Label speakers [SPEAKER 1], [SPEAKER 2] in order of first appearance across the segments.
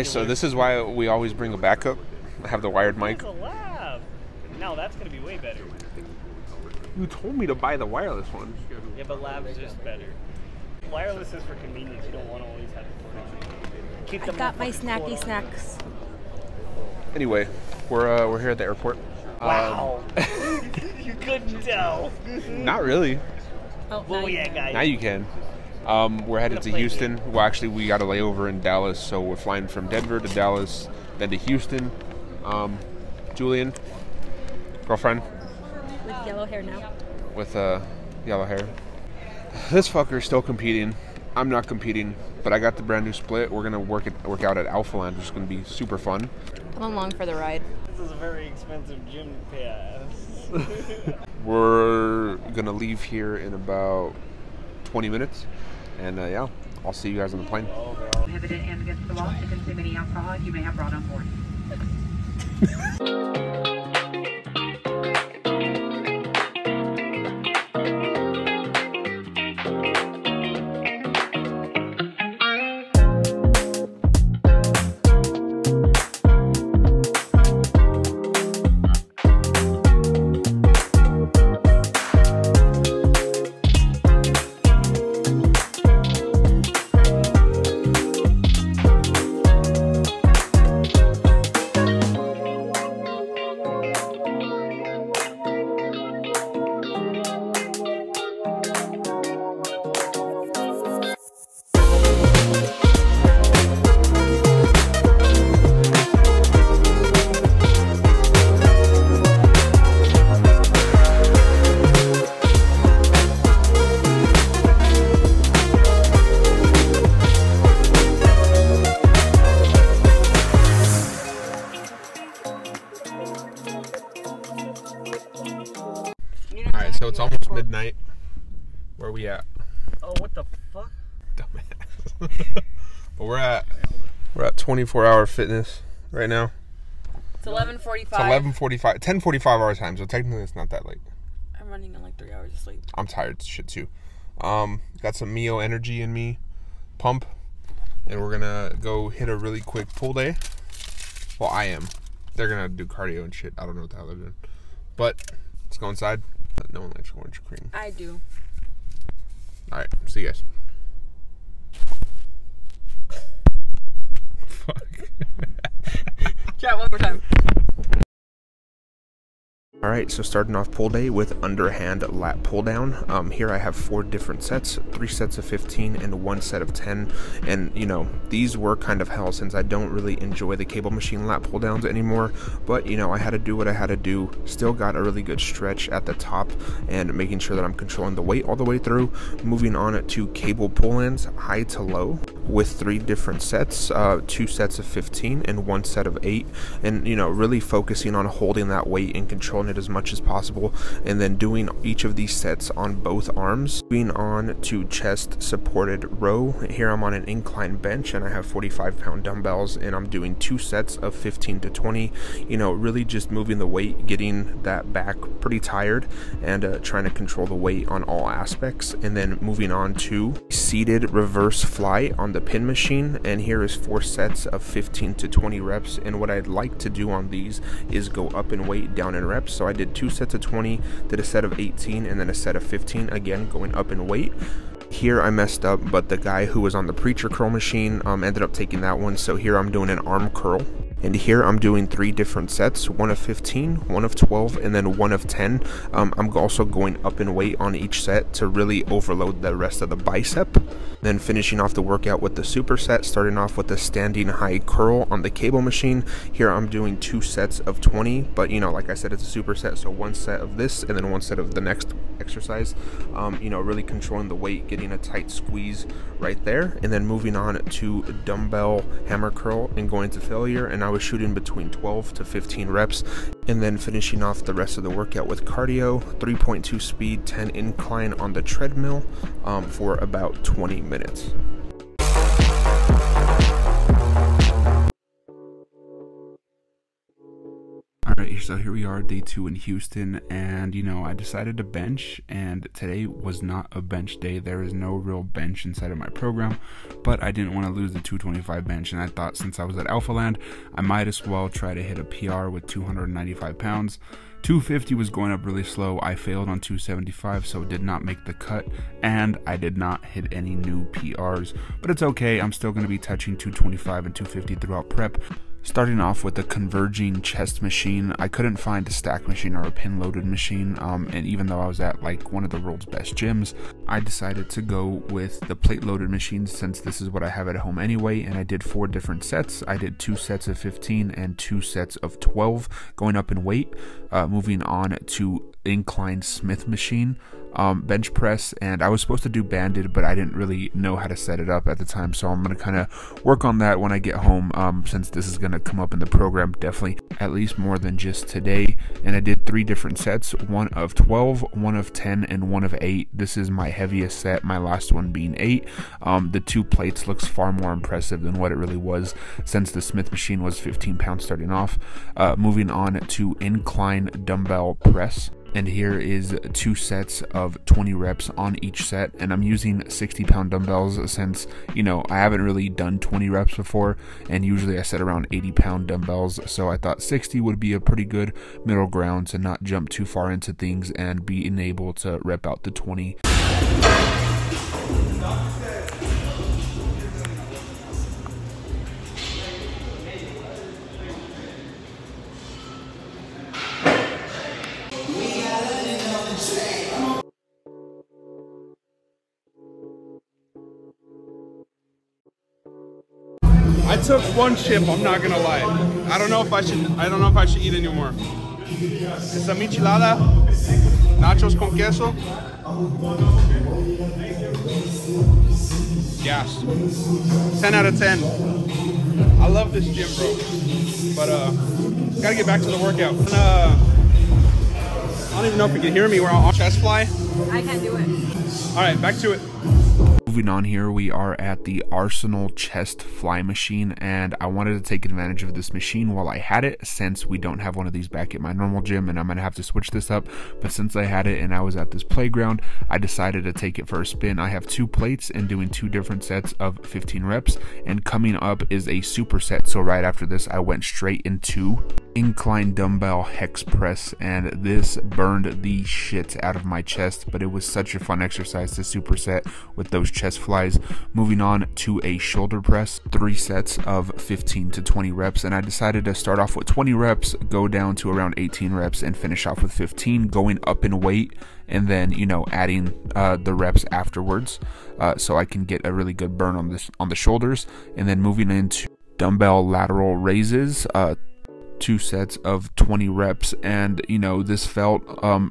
[SPEAKER 1] So this is why we always bring a backup. I have the wired mic.
[SPEAKER 2] That's a lab. Now that's gonna be way better.
[SPEAKER 1] You told me to buy the wireless one.
[SPEAKER 2] Yeah, but lab's just better. Wireless is for convenience. You don't want to always have it.
[SPEAKER 3] I got my snacky snacks.
[SPEAKER 1] Anyway, we're here at the airport.
[SPEAKER 2] Wow. You couldn't tell.
[SPEAKER 1] Not really.
[SPEAKER 3] Oh,
[SPEAKER 2] well, yeah, guys.
[SPEAKER 1] Now you can. We're headed to Houston. Well, actually, we got a layover in Dallas, so we're flying from Denver to Dallas, then to Houston. Julian, girlfriend.
[SPEAKER 3] With yellow hair now.
[SPEAKER 1] With yellow hair. This fucker's still competing. I'm not competing, but I got the brand new split. We're gonna work out at Alphaland, which is gonna be super fun.
[SPEAKER 3] Come along for the ride.
[SPEAKER 2] This is a very expensive gym pass.
[SPEAKER 1] We're gonna leave here in about 20 minutes, and yeah, I'll see you guys on the plane.
[SPEAKER 4] Prohibited and against the law to consume any alcohol you may have brought on board.
[SPEAKER 1] Alright, so it's almost midnight. Where are we at?
[SPEAKER 2] Oh, what the fuck?
[SPEAKER 1] Dumbass. But we're at 24-hour fitness right now.
[SPEAKER 3] It's 11:45.
[SPEAKER 1] It's 11:45, 10:45 our time, so technically it's not that late.
[SPEAKER 3] I'm running on like 3 hours of sleep.
[SPEAKER 1] I'm tired as shit too. Got some Mio energy in me, pump, and we're gonna go hit a really quick pull day. Well, I am. They're gonna do cardio and shit. I don't know what the hell they're doing. But let's go inside. No one likes orange cream.
[SPEAKER 3] I do.
[SPEAKER 1] Alright, see you guys. Fuck.
[SPEAKER 3] Chat one more time.
[SPEAKER 1] Alright, so starting off pull day with underhand lat pull down. Here I have 4 different sets, 3 sets of 15 and 1 set of 10. And you know, these were kind of hell since I don't really enjoy the cable machine lat pull downs anymore. But you know, I had to do what I had to do. Still got a really good stretch at the top and making sure that I'm controlling the weight all the way through. Moving on to cable pull-ins, high to low, with 3 different sets, 2 sets of 15 and 1 set of 8. And you know, really focusing on holding that weight and controlling it as much as possible, and then doing each of these sets on both arms. Moving on to chest supported row. Here I'm on an incline bench and I have 45-pound dumbbells and I'm doing 2 sets of 15 to 20. You know, really just moving the weight, getting that back pretty tired, and trying to control the weight on all aspects. And then moving on to seated reverse fly on the pin machine, and here is 4 sets of 15 to 20 reps. And what I'd like to do on these is go up in weight, down in reps. So I did 2 sets of 20, did a set of 18, and then a set of 15, again going up in weight. Here I messed up, but the guy who was on the preacher curl machine ended up taking that one. So here I'm doing an arm curl. And here I'm doing 3 different sets, 1 of 15, 1 of 12, and then 1 of 10. I'm also going up in weight on each set to really overload the rest of the bicep. Then finishing off the workout with the superset, starting off with the standing high curl on the cable machine. Here I'm doing 2 sets of 20, but you know, like I said, it's a superset, so 1 set of this and then 1 set of the next exercise. You know, really controlling the weight, getting a tight squeeze right there, and then moving on to dumbbell hammer curl and going to failure. And I was shooting between 12 to 15 reps, and then finishing off the rest of the workout with cardio, 3.2 speed, 10 incline on the treadmill for about 20 minutes. Alright,
[SPEAKER 5] So here we are, day 2 in Houston, and you know, I decided to bench, and today was not a bench day. There is no real bench inside of my program, but I didn't want to lose the 225 bench, and I thought since I was at Alphaland, I might as well try to hit a PR with 295 pounds. 250 was going up really slow. I failed on 275, so it did not make the cut, and I did not hit any new PRs, but it's okay. I'm still going to be touching 225 and 250 throughout prep. Starting off with the converging chest machine, I couldn't find a stack machine or a pin loaded machine, and even though I was at like one of the world's best gyms, I decided to go with the plate loaded machine since this is what I have at home anyway, and I did 4 different sets. I did 2 sets of 15 and 2 sets of 12 going up in weight, moving on to incline Smith machine, bench press, and I was supposed to do banded, but I didn't really know how to set it up at the time, so I'm going to kind of work on that when I get home, since this is going to come up in the program definitely at least more than just today. And I did 3 different sets, one of 12, one of 10, and one of 8. This is my heaviest set, my last one being 8. The 2 plates looks far more impressive than what it really was since the Smith machine was 15 pounds starting off. Moving on to incline dumbbell press. And here is 2 sets of 20 reps on each set, and I'm using 60-pound dumbbells since, you know, I haven't really done 20 reps before, and usually I set around 80-pound dumbbells, so I thought 60 would be a pretty good middle ground to not jump too far into things and being able to rep out the 20.
[SPEAKER 6] I took 1 chip, I'm not gonna lie. I don't know if I should eat anymore. It's a michelada, nachos con queso. Gas. 10 out of 10. I love this gym, bro. But gotta get back to the workout. I don't even know if you can hear me. We're on chest fly.
[SPEAKER 3] I can't do it.
[SPEAKER 6] Alright, back to it.
[SPEAKER 5] Moving on here, we are at the Arsenal chest fly machine, and I wanted to take advantage of this machine while I had it, since we don't have one of these back at my normal gym and I'm going to have to switch this up. But since I had it and I was at this playground, I decided to take it for a spin. I have 2 plates and doing 2 different sets of 15 reps, and coming up is a superset. So right after this, I went straight into incline dumbbell hex press, and this burned the shit out of my chest, but it was such a fun exercise to superset with those chest flies. Moving on to a shoulder press, 3 sets of 15 to 20 reps, and I decided to start off with 20 reps, go down to around 18 reps, and finish off with 15, going up in weight, and then, you know, adding the reps afterwards, so I can get a really good burn on the shoulders. And then moving into dumbbell lateral raises, 2 sets of 20 reps, and you know, this felt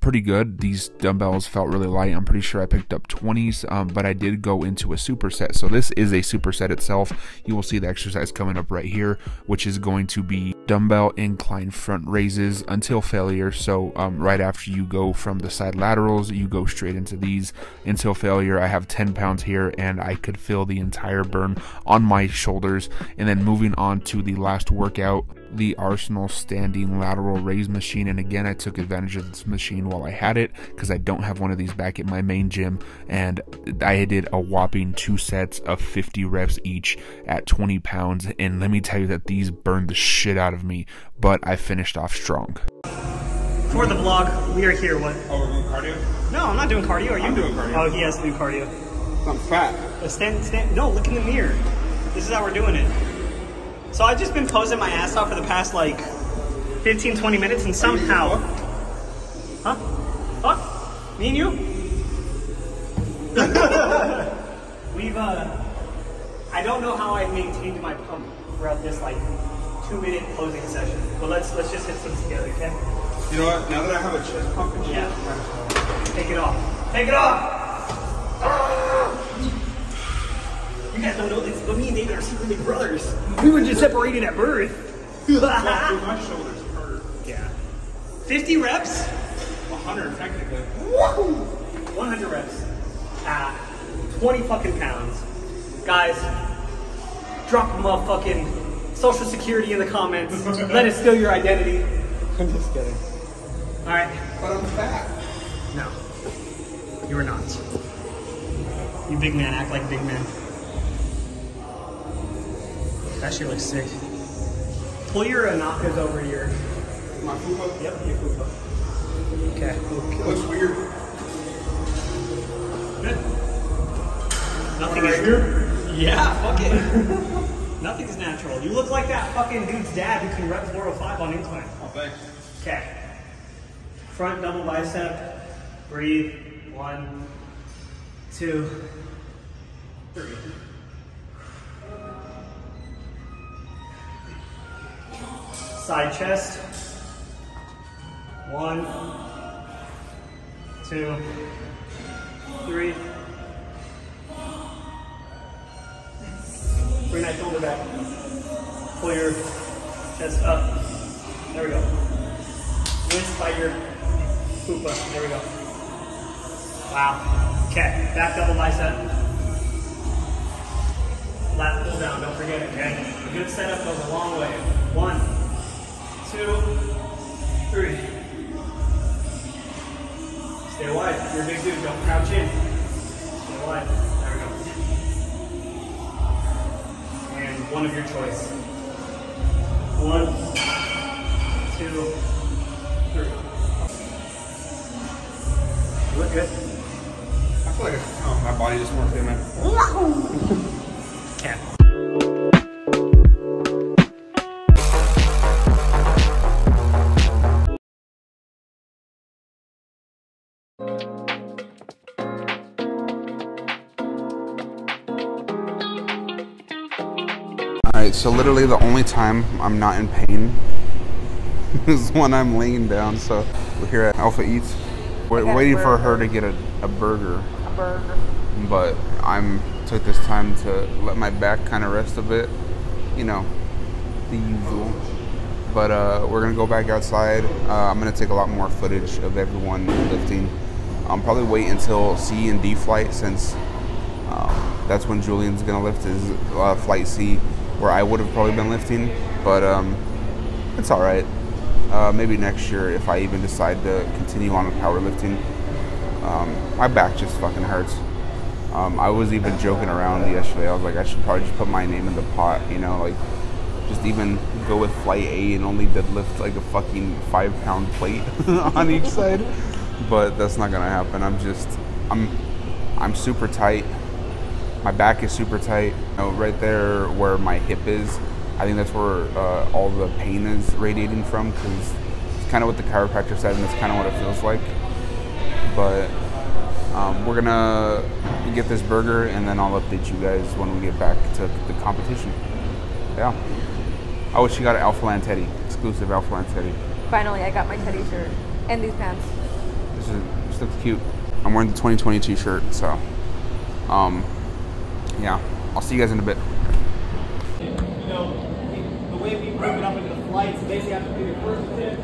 [SPEAKER 5] pretty good. These dumbbells felt really light. I'm pretty sure I picked up 20s, but I did go into a superset. So this is a superset itself. You will see the exercise coming up right here, which is going to be dumbbell incline front raises until failure. So right after you go from the side laterals, you go straight into these until failure. I have 10 pounds here, and I could feel the entire burn on my shoulders. And then moving on to the last workout, the Arsenal standing lateral raise machine, and again, I took advantage of this machine while I had it because I don't have one of these back at my main gym, and I did a whopping 2 sets of 50 reps each at 20 pounds, and let me tell you that these burned the shit out of me, but I finished off strong.
[SPEAKER 2] For the vlog, we are here. What?
[SPEAKER 6] Oh, we're doing cardio?
[SPEAKER 2] No, I'm not doing cardio. Are you?
[SPEAKER 6] I'm doing cardio.
[SPEAKER 2] Oh, he has to do cardio.
[SPEAKER 6] I'm fat.
[SPEAKER 2] Stand. No, look in the mirror. This is how we're doing it. So I've just been posing my ass off for the past like 15, 20 minutes, and somehow... Huh? What? Me and you? We've, I don't know how I maintained my pump throughout this like 2-minute posing session, but let's just hit some together, okay?
[SPEAKER 6] You know what? Now that I have a chest pump,
[SPEAKER 2] Yeah. Take it off. Take it off! Ah! You guys don't know this, but me and David are secretly brothers. We were just separated at birth.
[SPEAKER 6] my shoulders hurt.
[SPEAKER 2] Yeah. 50 reps?
[SPEAKER 6] 100 technically.
[SPEAKER 2] Woo! 100 reps. 20 fucking pounds. Guys, drop a motherfucking social security in the comments. Let it steal your identity. I'm just kidding. Alright.
[SPEAKER 6] But I'm fat.
[SPEAKER 2] No. You are not. You big man, act like big man. That shit looks sick. Pull your anakas over your...
[SPEAKER 6] My fupa?
[SPEAKER 2] Yep, your fupa. Okay.
[SPEAKER 6] Looks weird.
[SPEAKER 2] Good. Nothing
[SPEAKER 6] Right
[SPEAKER 2] is...
[SPEAKER 6] here?
[SPEAKER 2] Yeah, fuck it. Nothing is natural. You look like that fucking dude's dad who can rep 405 on incline.
[SPEAKER 6] Oh, thanks.
[SPEAKER 2] Okay. Front double bicep. Breathe. 1, 2, 3. Side chest. 1, 2, 3. Bring that shoulder back. Pull your chest up. There we go. Twist by your fupa. There we go. Wow. Okay. Back double bicep. Lat pull down. Don't forget it. Okay. A good setup goes a long way. 1, 2, 3. Stay wide. You're a big dude. Don't crouch in. Stay wide. There we go. And one of your choice. 1, 2, 3. You look good.
[SPEAKER 6] I feel like my body just more fit, man.
[SPEAKER 2] Okay.
[SPEAKER 6] Alright, so literally the only time I'm not in pain is when I'm laying down. So we're here at Alpha Eats. We're waiting for her to get a burger.
[SPEAKER 3] A burger.
[SPEAKER 6] But took this time to let my back kind of rest a bit. You know, the usual. But we're gonna go back outside. I'm gonna take a lot more footage of everyone lifting. Probably wait until C and D flight, since that's when Julian's gonna lift his flight C, where I would have probably been lifting. But it's all right. Maybe next year, if I even decide to continue on with powerlifting. My back just fucking hurts. I was even joking around yesterday. I was like, I should probably just put my name in the pot, you know, like just even go with flight A and only deadlift like a fucking 5-pound plate on each side. But that's not gonna happen. I'm super tight. My back is super tight. You know, right there where my hip is, I think that's where all the pain is radiating from, because it's kind of what the chiropractor said, and that's kind of what it feels like. But we're gonna get this burger, and then I'll update you guys when we get back to the competition. Yeah. Oh, she got an Alphaland Teddy, exclusive Alphaland Teddy.
[SPEAKER 3] Finally, I got my Teddy shirt and these pants.
[SPEAKER 6] This looks cute. I'm wearing the 2020 t-shirt, so yeah. I'll see you guys in a bit.
[SPEAKER 2] You know, the way we broke it up into the flights, basically after your first attempt,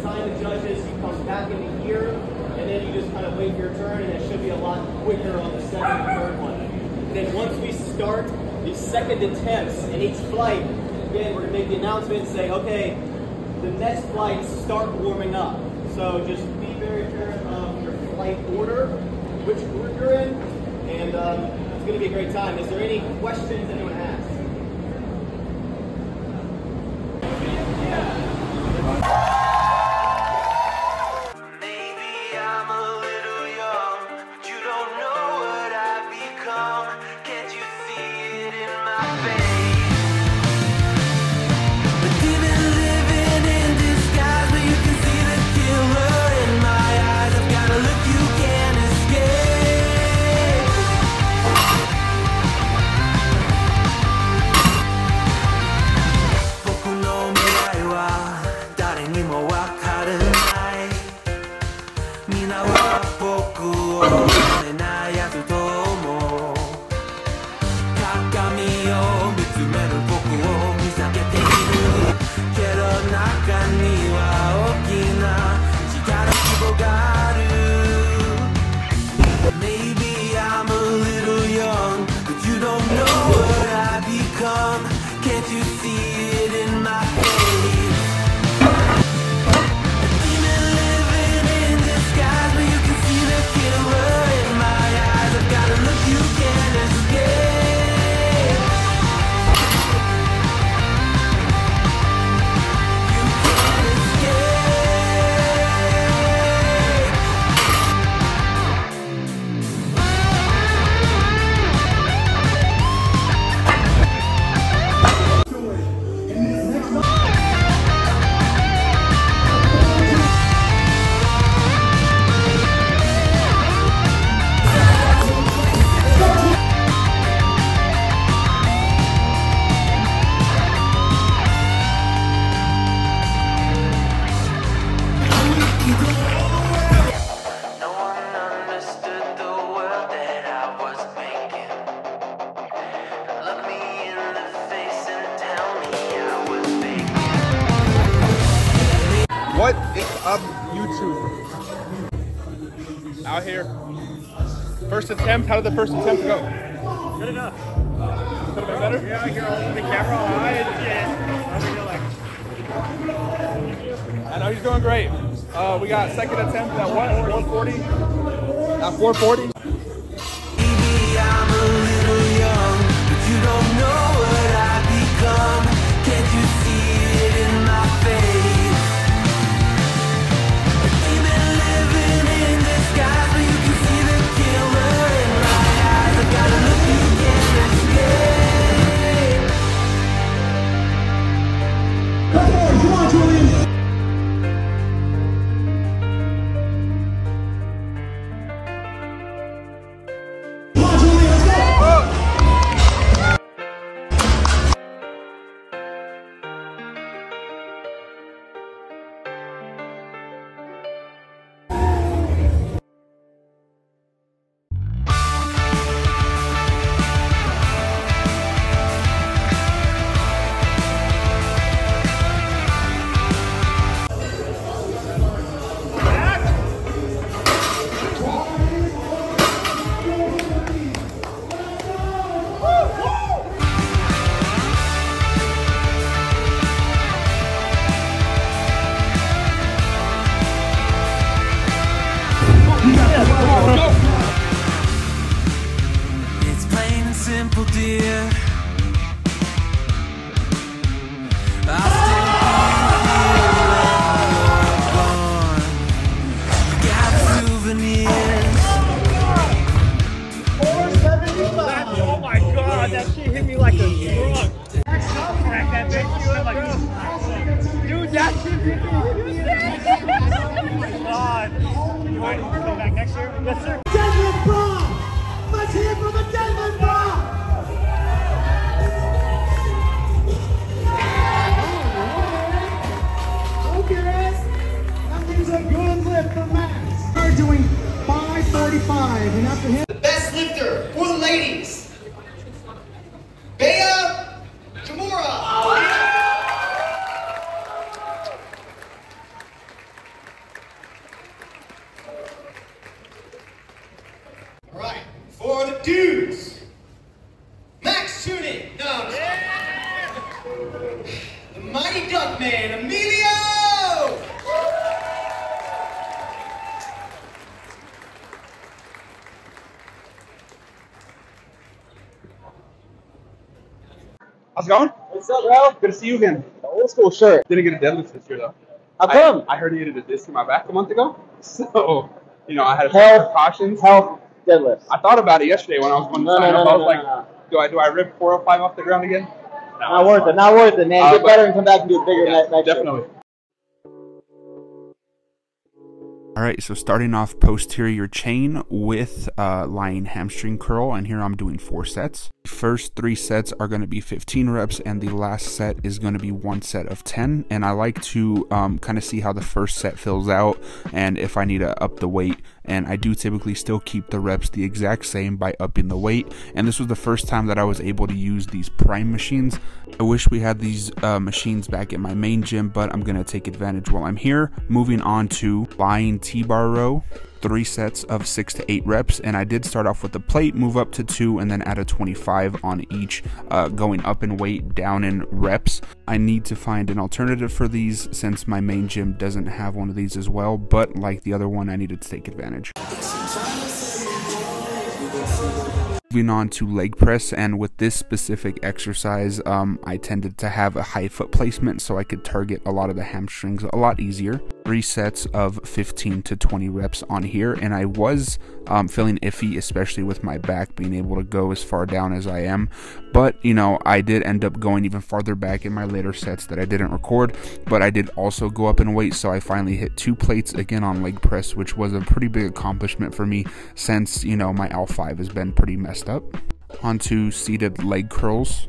[SPEAKER 2] sign the judges, you come back into here, and then you just kind of wait for your turn, and it should be a lot quicker on the second and third one. And then once we start the second attempts in each flight, again, we're going to make the announcement and say, okay, the next flights start warming up. So just be very aware of your flight order, which group you're in, and it's going to be a great time. Is there any questions anyone has?
[SPEAKER 7] Maybe I'm a little young, but you don't know what I've become. Can't you see it in my face? But even living in disguise, but you can see the killer in my eyes. I've got a look you can't escape. Boku no mirai wa dare ni mo wakaru nai. Mina wa boku o nare nai yatsu to omou. Kakami o mitsumeru boku o misakete iru. Kedo naka ni wa okina chikara kibo ga aru. Maybe I'm a little young, but you don't know what I've become. Can't you see it in my face?
[SPEAKER 5] Out here. First attempt, how did the first attempt go?
[SPEAKER 2] Good enough.
[SPEAKER 5] Could have been better?
[SPEAKER 2] Yeah, you're holding the camera on high and
[SPEAKER 5] I know he's doing great. We got second attempt at what? 440? At 440?
[SPEAKER 7] Maybe I'm a little young, but you don't know what I've become. Can't you see it in my face? A demon living in disguise, but you can see the killer in my eyes. I've got a look you can't escape. Come on, Julian. It's plain and simple, dear. I'll still be here when you're gone. You got souvenirs.
[SPEAKER 2] oh my god, that shit hit me like a drug. Crack that bitch, you were like, dude, that shit hit me. Oh my god. You ready to come back next year? Yes, sir.
[SPEAKER 8] Deadlift Prom! Let's hear from the Deadlift Prom! Okay, that means a good lift for Max. We're doing 545, and after him,
[SPEAKER 9] The best lifter for the ladies, Bea Kimura. All right, for the dudes, Max Tuning. No, I'm just kidding. The Mighty Duck Man, Emilio.
[SPEAKER 5] How's it going?
[SPEAKER 10] What's up, bro?
[SPEAKER 5] Good to see you again.
[SPEAKER 10] The old school shirt.
[SPEAKER 5] Didn't get a deadlift this year though.
[SPEAKER 10] How come?
[SPEAKER 5] I herniated a disc in my back a month ago. So, you know, I had to take
[SPEAKER 10] Health,
[SPEAKER 5] precautions.
[SPEAKER 10] health, deadlifts.
[SPEAKER 5] I thought about it yesterday when I was going to sign up. I was like, do I rip 405 off the ground again? No,
[SPEAKER 10] Not worth it. Not worth it, man. Get better and come back and do it bigger next year.
[SPEAKER 5] Definitely. Alright, so starting off posterior chain with lying hamstring curl, and here I'm doing 4 sets. The first 3 sets are going to be 15 reps, and the last set is going to be 1 set of 10, and I like to kind of see how the first set fills out, and if I need to up the weight, and I do typically still keep the reps the exact same by upping the weight, and this was the first time that I was able to use these prime machines. I wish we had these machines back at my main gym, but I'm going to take advantage while I'm here. Moving on to lying T-bar row, 3 sets of 6 to 8 reps, and I did start off with the plate, move up to 2, and then add a 25 on each, going up in weight, down in reps. I need to find an alternative for these since my main gym doesn't have one of these as well, but like the other one, I needed to take advantage. Moving on to leg press, and with this specific exercise, I tended to have a high foot placement so I could target a lot of the hamstrings a lot easier. 3 sets of 15 to 20 reps on here, and I was feeling iffy, especially with my back being able to go as far down as I am, but you know, I did end up going even farther back in my later sets that I didn't record, but I did also go up in weight, so I finally hit 2 plates again on leg press, which was a pretty big accomplishment for me since, you know, my L5 has been pretty messed up. Onto seated leg curls.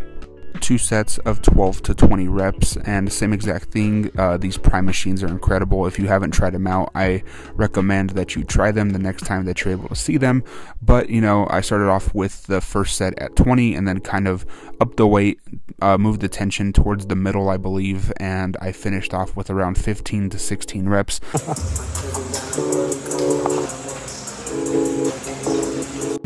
[SPEAKER 5] 2 sets of 12 to 20 reps, and same exact thing. These prime machines are incredible. If you haven't tried them out, I recommend that you try them the next time that you're able to see them. But you know, I started off with the first set at 20 and then kind of up the weight, moved the tension towards the middle, I believe, and I finished off with around 15 to 16 reps.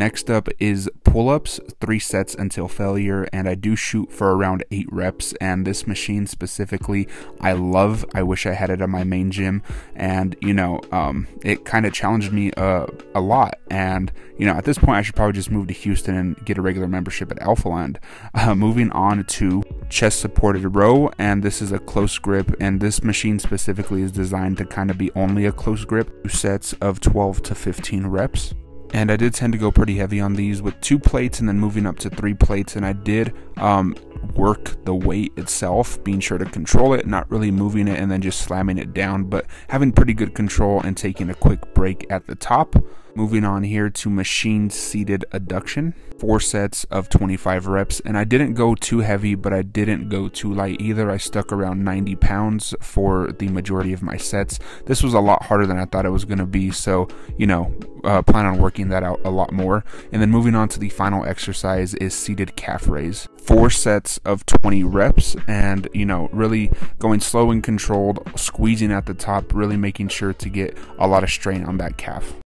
[SPEAKER 5] Next up is pull-ups, 3 sets until failure, and I do shoot for around 8 reps, and this machine specifically I love. I wish I had it at my main gym, and you know, it kind of challenged me a lot, and you know, at this point I should probably just move to Houston and get a regular membership at Alphaland. Moving on to chest supported row, and this is a close grip, and this machine specifically is designed to kind of be only a close grip, 2 sets of 12 to 15 reps. And I did tend to go pretty heavy on these with 2 plates and then moving up to 3 plates, and I did work the weight itself, being sure to control it, not really moving it and then just slamming it down, but having pretty good control and taking a quick break at the top. Moving on here to machine seated adduction, 4 sets of 25 reps, and I didn't go too heavy, but I didn't go too light either. I stuck around 90 pounds for the majority of my sets. This was a lot harder than I thought it was going to be, so you know, plan on working that out a lot more. And then moving on to the final exercise is seated calf raise, 4 sets of 20 reps, and you know, really going slow and controlled, squeezing at the top, really making sure to get a lot of strain on that calf.